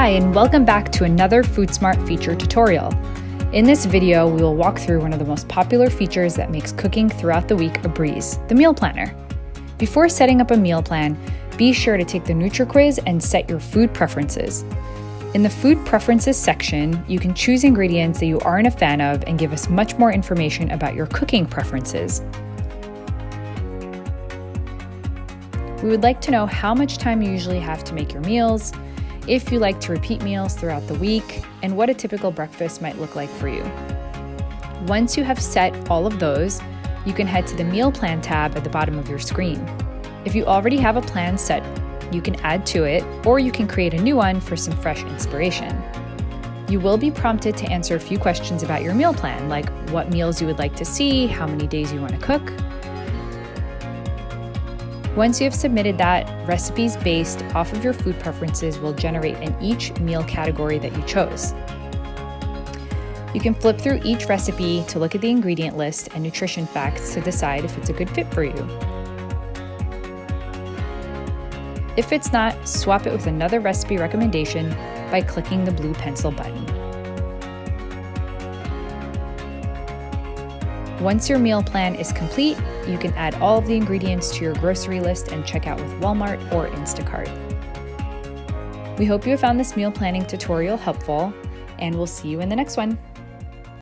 Hi, and welcome back to another FoodSmart feature tutorial. In this video, we will walk through one of the most popular features that makes cooking throughout the week a breeze, the meal planner. Before setting up a meal plan, be sure to take the NutriQuiz and set your food preferences. In the food preferences section, you can choose ingredients that you aren't a fan of and give us much more information about your cooking preferences. We would like to know how much time you usually have to make your meals, if you like to repeat meals throughout the week, and what a typical breakfast might look like for you. Once you have set all of those, you can head to the Meal Plan tab at the bottom of your screen. If you already have a plan set, you can add to it, or you can create a new one for some fresh inspiration. You will be prompted to answer a few questions about your meal plan, like what meals you would like to see, how many days you want to cook. Once you have submitted that, recipes based off of your food preferences will generate in each meal category that you chose. You can flip through each recipe to look at the ingredient list and nutrition facts to decide if it's a good fit for you. If it's not, swap it with another recipe recommendation by clicking the blue pencil button. Once your meal plan is complete, you can add all of the ingredients to your grocery list and check out with Walmart or Instacart. We hope you have found this meal planning tutorial helpful, and we'll see you in the next one.